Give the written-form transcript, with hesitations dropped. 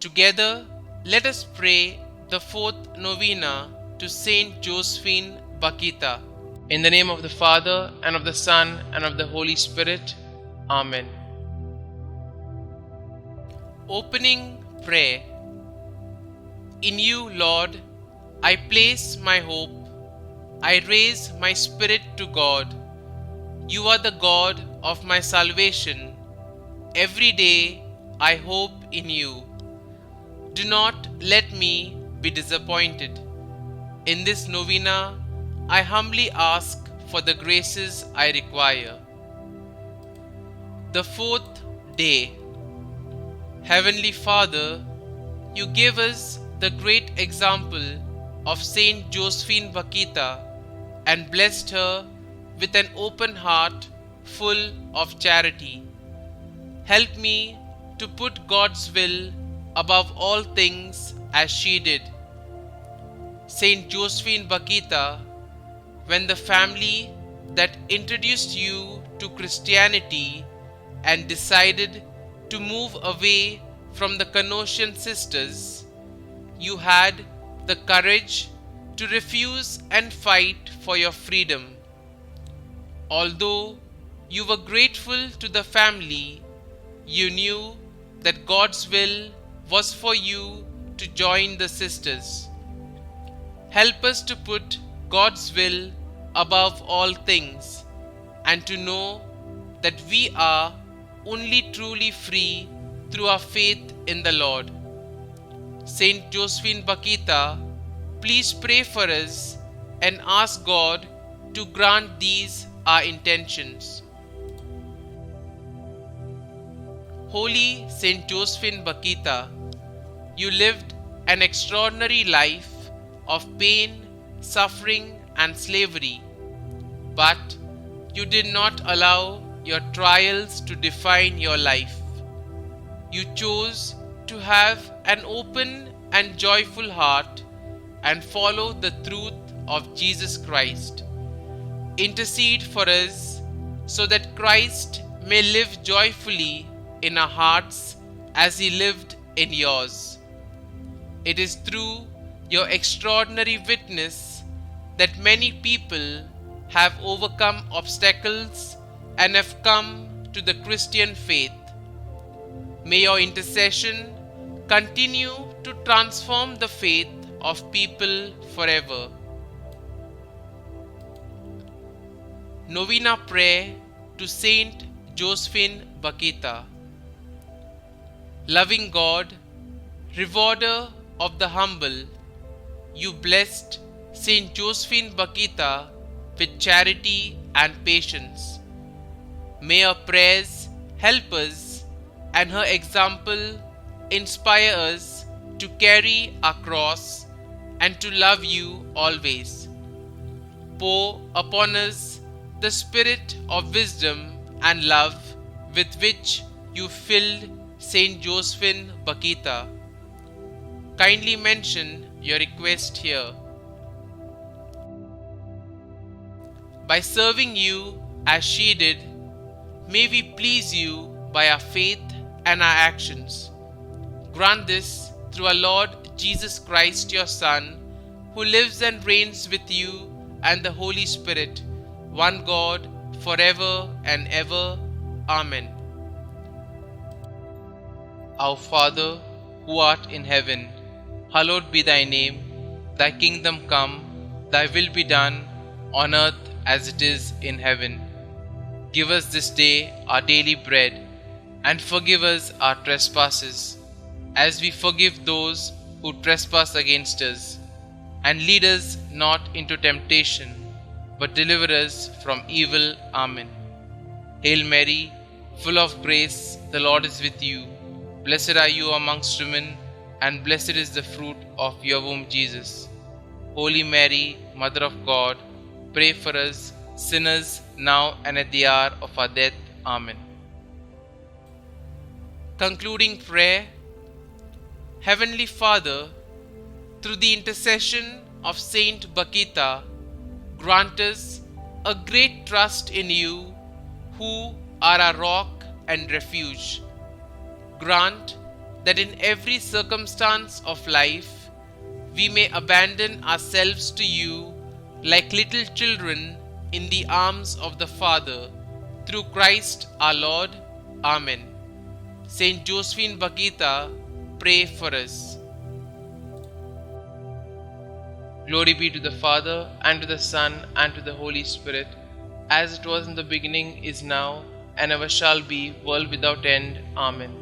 Together, let us pray the fourth novena to St Josephine Bakhita. In the name of the Father, and of the Son, and of the Holy Spirit. Amen. Opening prayer. In you, Lord, I place my hope. I raise my spirit to God. You are the God of my salvation. Every day I hope in you. Do not let me be disappointed. In this novena, I humbly ask for the graces I require. The fourth day. Heavenly Father, you gave us the great example of St Josephine Bakhita and blessed her with an open heart full of charity. Help me to put God's will above all things as she did. St Josephine Bakhita, when the family that introduced you to Christianity and decided to move away from the Canossian sisters, you had the courage to refuse and fight for your freedom. Although you were grateful to the family, you knew that God's will was for you to join the sisters. Help us to put God's will above all things and to know that we are only truly free through our faith in the Lord. Saint Josephine Bakhita, please pray for us and ask God to grant these our intentions. Holy St Josephine Bakhita, you lived an extraordinary life of pain, suffering, and slavery, but you did not allow your trials to define your life. You chose to have an open and joyful heart and follow the truth of Jesus Christ. Intercede for us so that Christ may live joyfully in our hearts as he lived in yours. It is through your extraordinary witness that many people have overcome obstacles and have come to the Christian faith. May your intercession continue to transform the faith of people forever. Novena prayer to Saint Josephine Bakhita. Loving God, rewarder of the humble, you blessed St Josephine Bakhita with charity and patience. May her prayers help us and her example inspire us to carry our cross and to love you always. Pour upon us the spirit of wisdom and love with which you filled St Josephine Bakhita. Kindly mention your request here. By serving you as she did, may we please you by our faith and our actions. Grant this through our Lord Jesus Christ, your Son, who lives and reigns with you and the Holy Spirit, one God, forever and ever. Amen. Our Father, who art in heaven, hallowed be thy name. Thy kingdom come, thy will be done, on earth as it is in heaven. Give us this day our daily bread, and forgive us our trespasses, as we forgive those who trespass against us. And lead us not into temptation, but deliver us from evil. Amen. Hail Mary, full of grace, the Lord is with you. Blessed are you amongst women, and blessed is the fruit of your womb, Jesus. Holy Mary, Mother of God, pray for us sinners now and at the hour of our death. Amen. Concluding prayer. Heavenly Father, through the intercession of Saint Bakhita, grant us a great trust in you, who are our rock and refuge. Grant that in every circumstance of life we may abandon ourselves to you like little children in the arms of the Father, through Christ our Lord. Amen. St Josephine Bakhita, pray for us. Glory be to the Father, and to the Son, and to the Holy Spirit, as it was in the beginning, is now, and ever shall be, world without end. Amen.